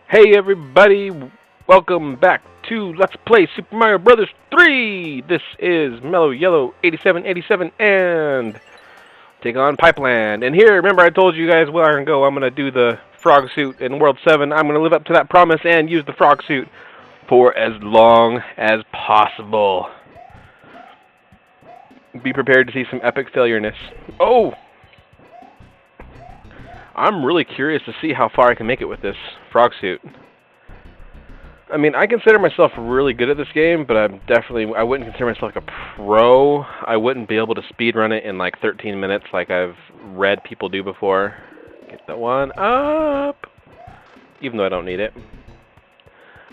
Hey everybody, welcome back to Let's Play Super Mario Brothers 3! This is Mellow Yellow 8787 and take on Pipeland. And here, remember I told you guys where I can go. I'm going to do the frog suit in World 7. I'm going to live up to that promise and use the frog suit for as long as possible. Be prepared to see some epic failureness. Oh! I'm really curious to see how far I can make it with this frog suit. I mean, I consider myself really good at this game, but I wouldn't consider myself like a pro. I wouldn't be able to speedrun it in like 13 minutes like I've read people do before. Get that one up! Even though I don't need it.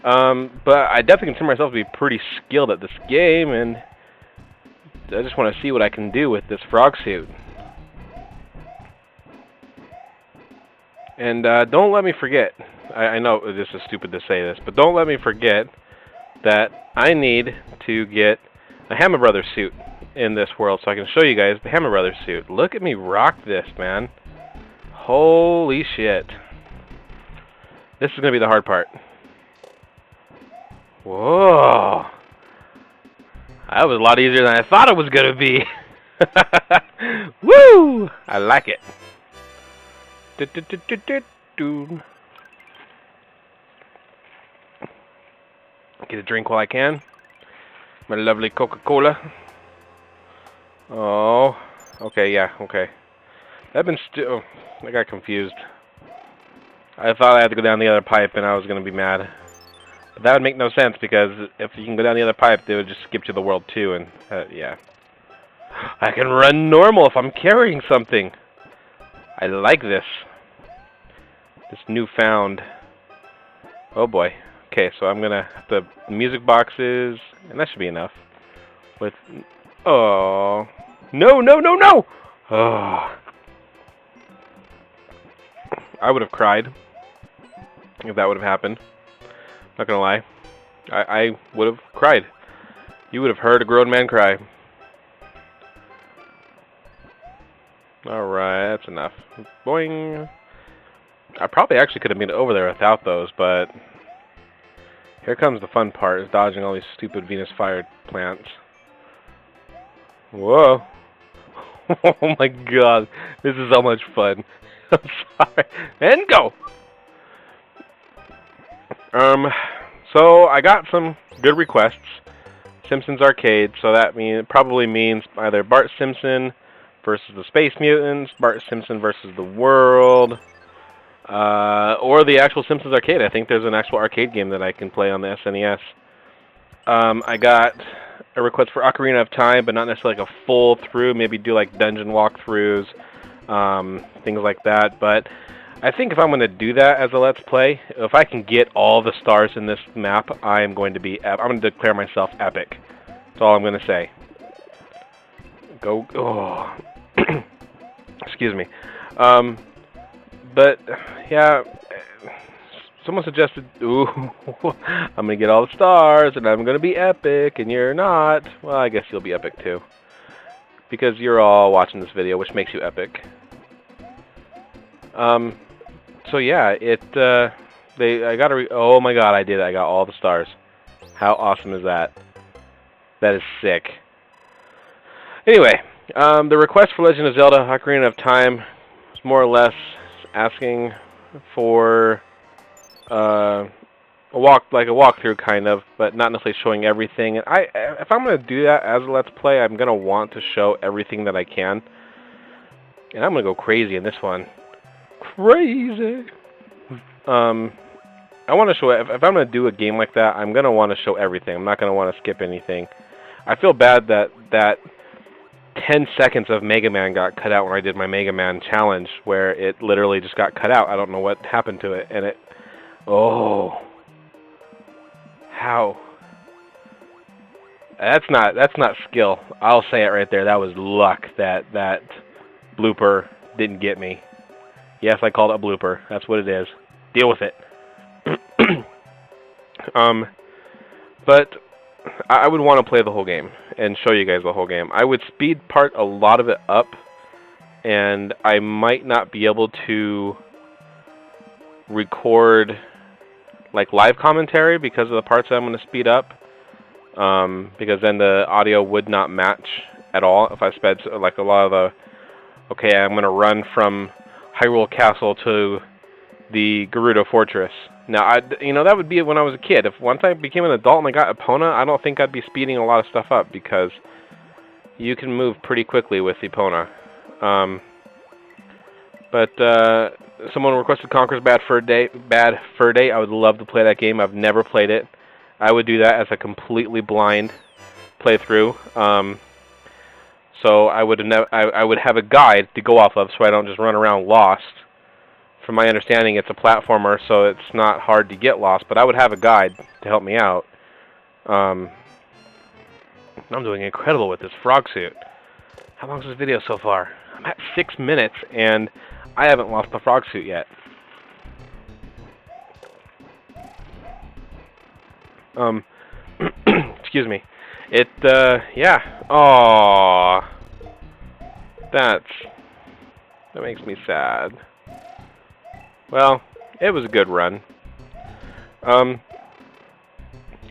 But I definitely consider myself to be pretty skilled at this game, and I just want to see what I can do with this frog suit. And don't let me forget, I know this is stupid to say this, but don't let me forget that I need to get a Hammer Brothers suit in this world so I can show you guys the Hammer Brothers suit. Look at me rock this, man. Holy shit. This is going to be the hard part. Whoa. That was a lot easier than I thought it was going to be. Woo! I like it. Get a drink while I can. My lovely Coca-Cola. Oh, okay, yeah, okay. I got confused. I thought I had to go down the other pipe and I was going to be mad. But that would make no sense because if you can go down the other pipe, they would just skip to the world 2 and, yeah. I can run normal if I'm carrying something. I like this. This newfound. Oh boy. Okay, so I'm gonna have the music boxes, and that should be enough. With oh no no no no! Oh, I would have cried if that would have happened. Not gonna lie, I would have cried. You would have heard a grown man cry. Alright, that's enough. Boing! I probably actually could have been over there without those, but here comes the fun part, is dodging all these stupid Venus fire plants. Whoa! Oh my god, this is so much fun. I'm sorry. And go! So I got some good requests. Simpsons Arcade, so that probably means either Bart Simpson versus the Space Mutants, Bart Simpson versus the World, or the actual Simpsons Arcade. I think there's an actual arcade game that I can play on the SNES. I got a request for Ocarina of Time, but not necessarily like a full through, maybe do like dungeon walkthroughs, things like that. But I think if I'm going to do that as a Let's Play, if I can get all the stars in this map, I'm going to declare myself epic. That's all I'm going to say. Go, oh. Excuse me. But, yeah, someone suggested, ooh, I'm going to get all the stars, and I'm going to be epic, and you're not. Well, I guess you'll be epic, too. Because you're all watching this video, which makes you epic. So, yeah, oh my god, I did it. I got all the stars. How awesome is that? That is sick. Anyway, the request for Legend of Zelda Ocarina of Time is more or less asking for a walkthrough kind of, but not necessarily showing everything. And if I'm going to do that as a Let's Play, I'm going to want to show everything that I can. And I'm going to go crazy in this one. Crazy! I want to show, if I'm going to do a game like that, I'm going to want to show everything. I'm not going to want to skip anything. I feel bad that 10 seconds of Mega Man got cut out when I did my Mega Man challenge, where it literally just got cut out. I don't know what happened to it, and oh, how? That's not skill. I'll say it right there. That was luck that blooper didn't get me. Yes, I called it a blooper. That's what it is. Deal with it. But I would want to play the whole game and show you guys the whole game. I would speed part a lot of it up, and I might not be able to record like live commentary because of the parts that I'm going to speed up. Because then the audio would not match at all if I sped like a lot of the. Okay, I'm going to run from Hyrule Castle to the Gerudo Fortress. Now, that would be when I was a kid. If once I became an adult and I got Epona, I don't think I'd be speeding a lot of stuff up because you can move pretty quickly with Epona. But someone requested Conker's Bad Fur Day. I would love to play that game. I've never played it. I would do that as a completely blind playthrough. So I would have a guide to go off of, so I don't just run around lost. From my understanding, it's a platformer, so it's not hard to get lost. But I would have a guide to help me out. I'm doing incredible with this frog suit. How long is this video so far? I'm at 6 minutes, and I haven't lost the frog suit yet. Excuse me. Yeah. Aww. That makes me sad. Well, it was a good run.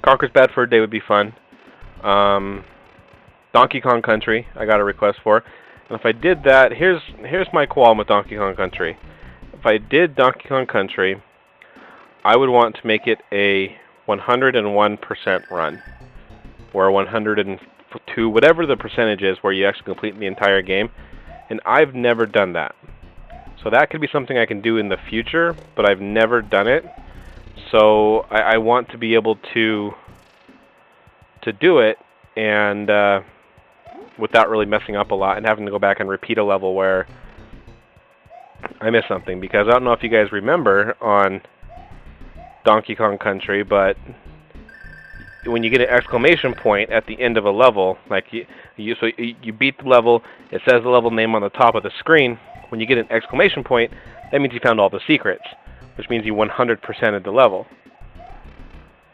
Conker's Bad Fur Day would be fun. Donkey Kong Country, I got a request for. And if I did that, here's my qualm with Donkey Kong Country. If I did Donkey Kong Country, I would want to make it a 101% run. Or 102, whatever the percentage is where you actually complete the entire game. And I've never done that. So that could be something I can do in the future, but I've never done it. So I want to be able to do it and without really messing up a lot and having to go back and repeat a level where I missed something. Because I don't know if you guys remember on Donkey Kong Country, but when you get an exclamation point at the end of a level, like you beat the level, it says the level name on the top of the screen. When you get an exclamation point, that means you found all the secrets, which means you 100%ed the level.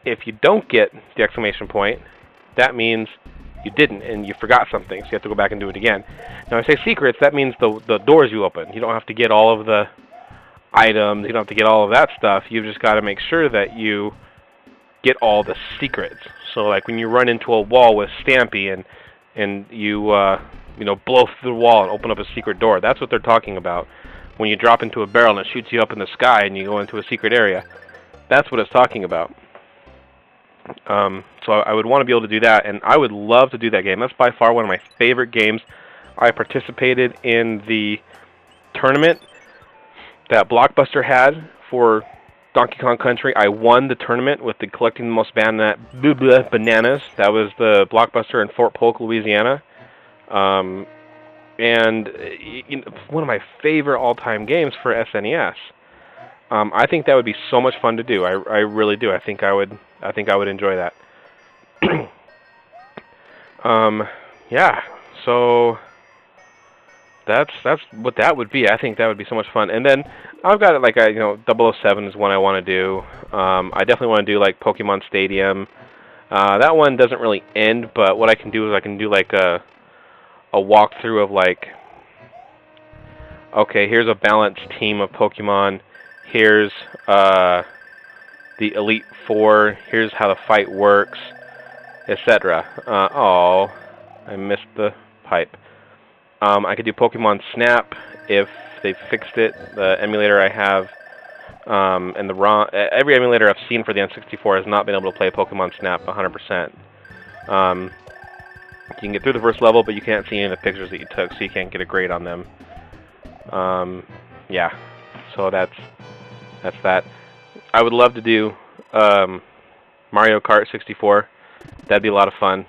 If you don't get the exclamation point, that means you didn't and you forgot something, so you have to go back and do it again. Now, when I say secrets, that means the doors you open. You don't have to get all of the items, you don't have to get all of that stuff. You've just got to make sure that you get all the secrets. So like when you run into a wall with Stampy and you blow through the wall and open up a secret door, that's what they're talking about. When you drop into a barrel and it shoots you up in the sky and you go into a secret area, that's what it's talking about. So I would want to be able to do that, and I would love to do that game. That's by far one of my favorite games. I participated in the tournament that Blockbuster had for Donkey Kong Country. I won the tournament with the collecting the most bananas. That was the Blockbuster in Fort Polk, Louisiana. And one of my favorite all-time games for SNES. I think that would be so much fun to do. I really do. I think I would enjoy that. Yeah. So that's what that would be. I think that would be so much fun. And then I've got it like 007 is one I want to do. I definitely want to do like Pokemon Stadium. That one doesn't really end, but what I can do is I can do like a walkthrough of like, okay, here's a balanced team of Pokemon. Here's the Elite Four. Here's how the fight works, etc. Oh, I missed the pipe. I could do Pokemon Snap if they fixed it. The emulator I have, and the ROM, every emulator I've seen for the N64 has not been able to play Pokemon Snap 100%. You can get through the first level, but you can't see any of the pictures that you took, so you can't get a grade on them. Yeah, so that's that. I would love to do Mario Kart 64. That'd be a lot of fun.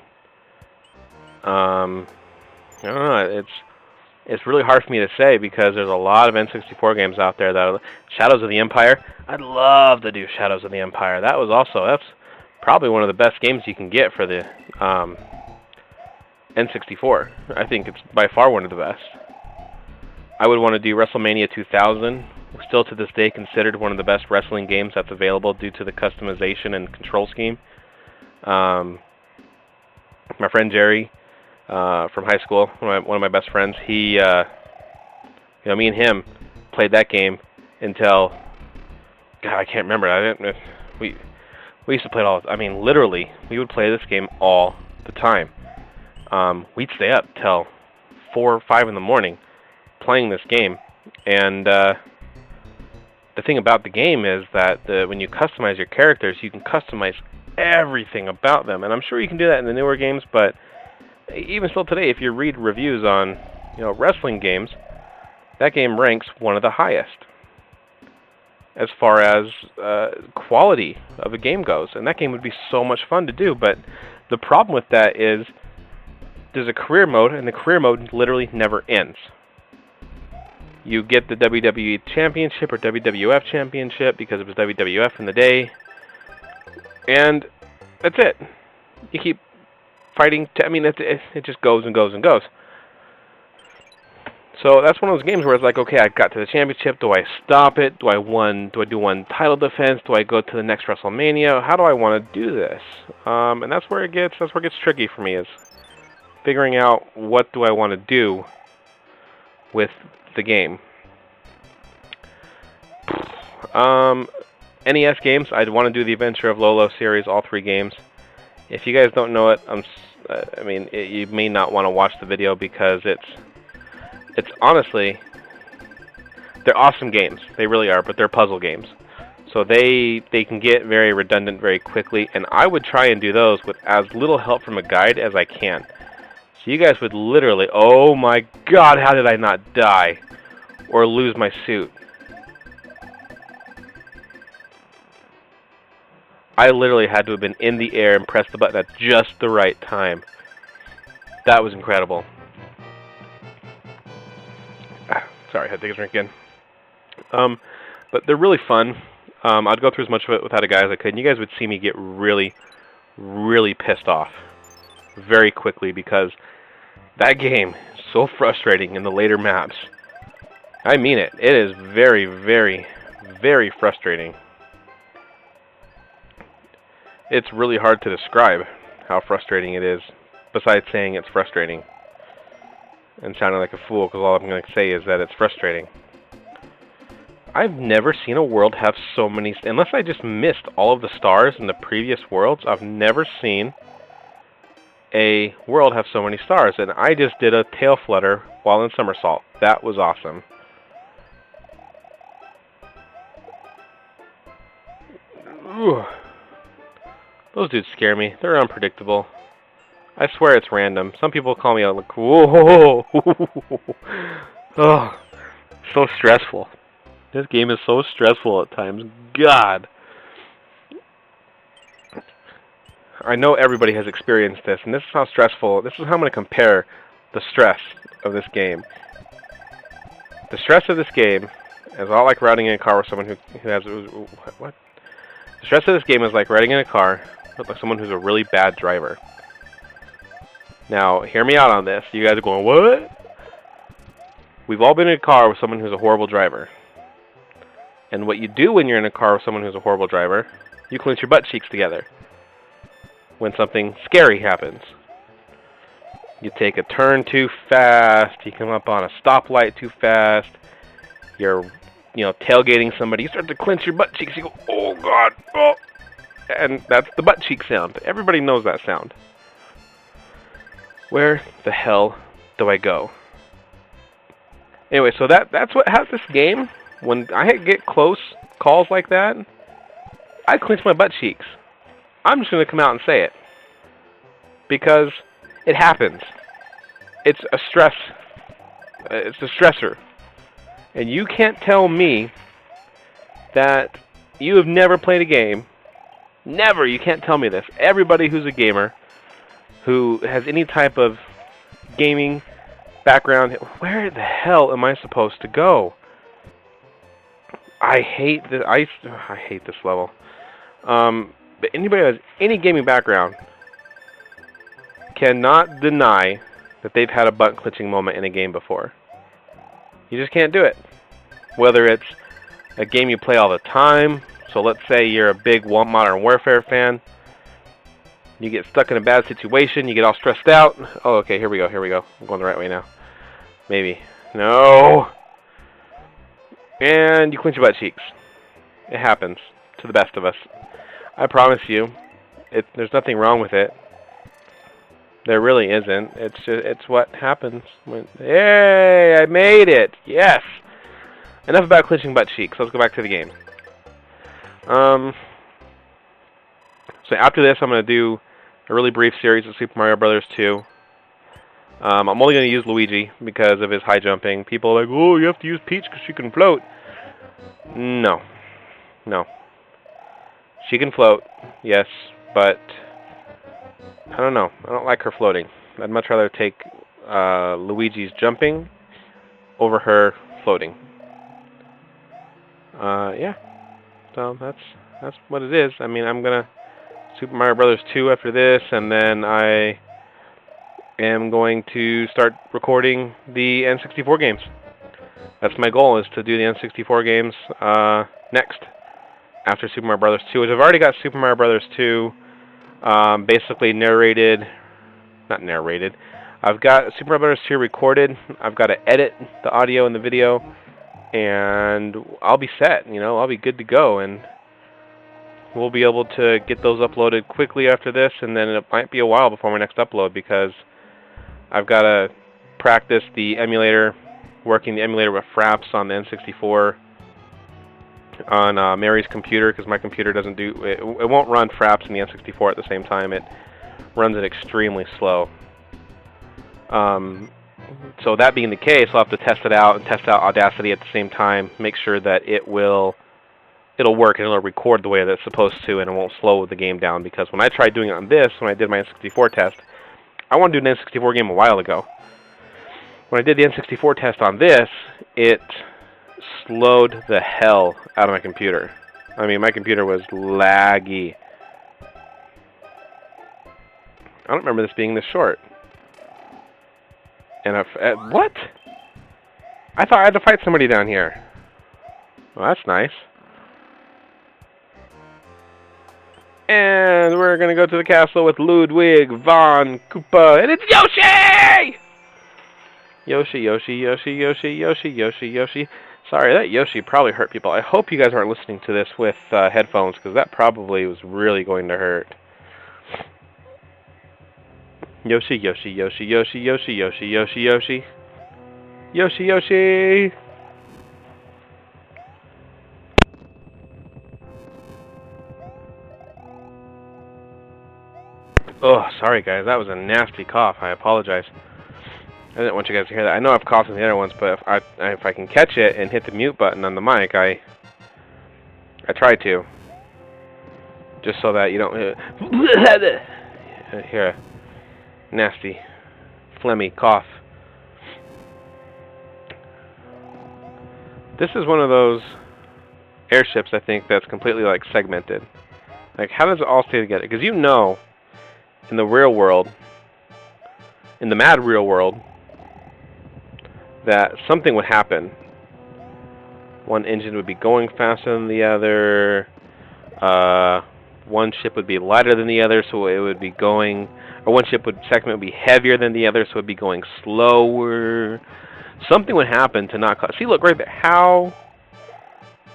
I don't know. It's really hard for me to say because there's a lot of N64 games out there that Shadows of the Empire. I'd love to do Shadows of the Empire. That's probably one of the best games you can get for the N64. I think it's by far one of the best. I would want to do WrestleMania 2000. Still to this day considered one of the best wrestling games that's available due to the customization and control scheme. My friend Jerry from high school, one of my best friends, he, me and him played that game until, God, I can't remember. We used to play it all. I mean, literally, we would play this game all the time. We'd stay up till 4 or 5 in the morning playing this game, and the thing about the game is that when you customize your characters, you can customize everything about them, and I'm sure you can do that in the newer games, but even still today, if you read reviews on wrestling games, that game ranks one of the highest as far as quality of a game goes, and that game would be so much fun to do. But the problem with that is there's a career mode, and the career mode literally never ends. You get the WWE Championship or WWF Championship because it was WWF in the day, and that's it. You keep fighting. It just goes and goes and goes. So that's one of those games where it's like, okay, I got to the championship. Do I stop it? Do I do one title defense? Do I go to the next WrestleMania? How do I want to do this? And that's where it gets tricky for me, is figuring out what do I want to do with the game. NES games, I'd want to do the Adventure of Lolo series, all 3 games. If you guys don't know it, you may not want to watch the video because it's honestly, they're awesome games. They really are, but they're puzzle games. So they can get very redundant very quickly, and I would try and do those with as little help from a guide as I can. So you guys would literally, oh my god, how did I not die or lose my suit? I literally had to have been in the air and pressed the button at just the right time. That was incredible. Sorry, I had to take a drink again. But they're really fun. I'd go through as much of it without a guide as I could, and you guys would see me get really, really pissed off very quickly because that game is so frustrating in the later maps. I mean it. It is very, very, very frustrating. It's really hard to describe how frustrating it is, besides saying it's frustrating and sounding like a fool, because all I'm going to say is that it's frustrating. I've never seen a world have so many, unless I just missed all of the stars in the previous worlds, I've never seen a world have so many stars, and I just did a tail flutter while in somersault. That was awesome. Ooh. Those dudes scare me. They're unpredictable. I swear it's random. Some people call me out like, whoa. Oh, so stressful. This game is so stressful at times. God. I know everybody has experienced this, and this is how stressful, this is how I'm going to compare the stress of this game. The stress of this game is a lot like riding in a car with someone who has, what? The stress of this game is like riding in a car with someone who's a really bad driver. Now, hear me out on this. You guys are going, what? We've all been in a car with someone who's a horrible driver. And what you do when you're in a car with someone who's a horrible driver, you clench your butt cheeks together when something scary happens. You take a turn too fast, you come up on a stoplight too fast, you're tailgating somebody, you start to clench your butt cheeks, you go, oh god, oh! And that's the butt cheek sound. Everybody knows that sound. Where the hell do I go? Anyway, so that's what has this game. When I get close calls like that, I clench my butt cheeks. I'm just going to come out and say it. Because it happens. It's a stress. It's a stressor. And you can't tell me that you have never played a game. Never. You can't tell me this. Everybody who's a gamer, who has any type of gaming background, where the hell am I supposed to go? I hate this. I hate this level. But anybody who has any gaming background cannot deny that they've had a butt clenching moment in a game before. You just can't do it. Whether it's a game you play all the time, so let's say you're a big Modern Warfare fan, you get stuck in a bad situation, you get all stressed out. Oh, okay, here we go. I'm going the right way now. Maybe. No! And you clench your butt cheeks. It happens to the best of us. I promise you, there's nothing wrong with it. There really isn't. It's what happens when. Hey, I made it! Yes. Enough about clinching butt cheeks. Let's go back to the game. So after this, I'm gonna do a really brief series of Super Mario Brothers 2. I'm only gonna use Luigi because of his high jumping. People are like, oh, you have to use Peach because she can float. No, no. She can float, yes, but I don't know. I don't like her floating. I'd much rather take Luigi's jumping over her floating. Yeah. So that's what it is. I mean, I'm gonna Super Mario Brothers 2 after this, and then I am going to start recording the N64 games. That's my goal, is to do the N64 games next after Super Mario Brothers 2, which I've already got Super Mario Brothers 2 basically narrated. Not narrated. I've got Super Mario Brothers 2 recorded. I've got to edit the audio and the video, and I'll be set. You know, I'll be good to go, and we'll be able to get those uploaded quickly after this, and then it might be a while before my next upload because I've got to practice the emulator, working the emulator with Fraps on the N64 on Mary's computer, because my computer doesn't do it won't run Fraps in the N64 at the same time. It runs it extremely slow. So that being the case, I'll have to test it out and test out Audacity at the same time, make sure that it'll work and it'll record the way that it's supposed to, and it won't slow the game down. Because when I tried doing it on this, when I did my N64 test, I wanted to do an N64 game a while ago. When I did the N64 test on this, it slowed the hell out of my computer. I mean, my computer was laggy. I don't remember this being this short. And what? I thought I had to fight somebody down here. Well, that's nice. And we're gonna go to the castle with Ludwig von Koopa, and it's Yoshi! Yoshi, Yoshi, Yoshi, Yoshi, Yoshi, Yoshi, Yoshi. Sorry, that Yoshi probably hurt people. I hope you guys aren't listening to this with headphones, because that probably was really going to hurt. Yoshi, Yoshi, Yoshi, Yoshi, Yoshi, Yoshi, Yoshi, Yoshi. Yoshi, Yoshi! Oh, sorry guys, that was a nasty cough. I apologize. I didn't want you guys to hear that. I know I've coughed in the other ones, but if I can catch it and hit the mute button on the mic, I try to. Just so that you don't hear a nasty, phlegmy cough. This is one of those airships, I think, that's completely like segmented. Like, how does it all stay together? Because you know, in the real world, in the mad real world, that something would happen. One engine would be going faster than the other. One ship would be lighter than the other, so it would be going. Or one segment would be heavier than the other, so it would be going slower. Something would happen to not. See, look right there. How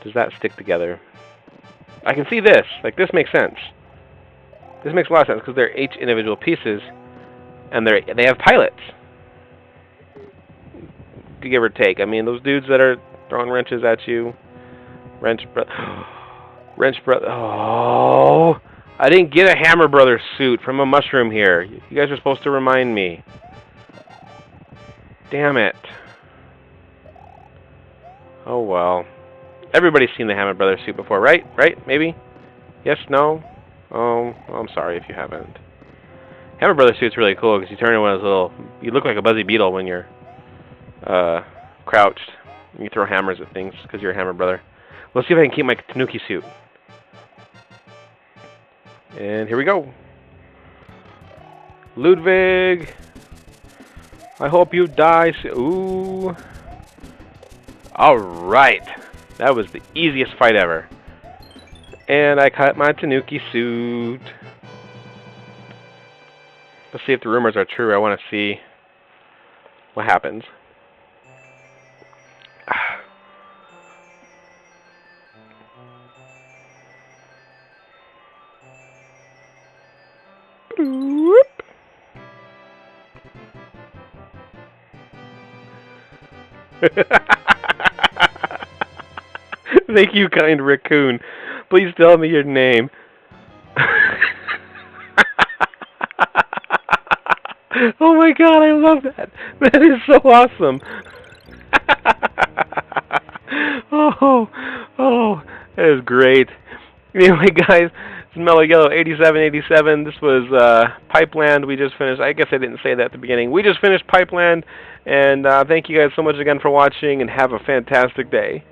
does that stick together? I can see this. Like, this makes sense. This makes a lot of sense because they're each individual pieces, and they have pilots. Give or take. I mean, those dudes that are throwing wrenches at you, wrench brother. Oh, I didn't get a Hammer Brothers suit from a mushroom here. You guys are supposed to remind me. Damn it. Oh well. Everybody's seen the Hammer Brothers suit before, right? Right? Maybe? Yes? No? Oh, I'm sorry if you haven't. Hammer Brothers suit's really cool because you turn into one of those little. You look like a Buzzy Beetle when you're crouched. You throw hammers at things because you're a Hammer Brother. Let's see if I can keep my Tanuki suit. And here we go. Ludwig, I hope you die soon. Ooh. Alright. That was the easiest fight ever. And I cut my Tanuki suit. Let's see if the rumors are true. I want to see what happens. Whoop. Thank you, kind raccoon. Please tell me your name. Oh my god, I love that. That is so awesome. Oh, that is great. Anyway, guys, it's Mellow Yellow 8787. This was Pipeland. We just finished. I guess I didn't say that at the beginning. We just finished Pipeland, and thank you guys so much again for watching, and have a fantastic day.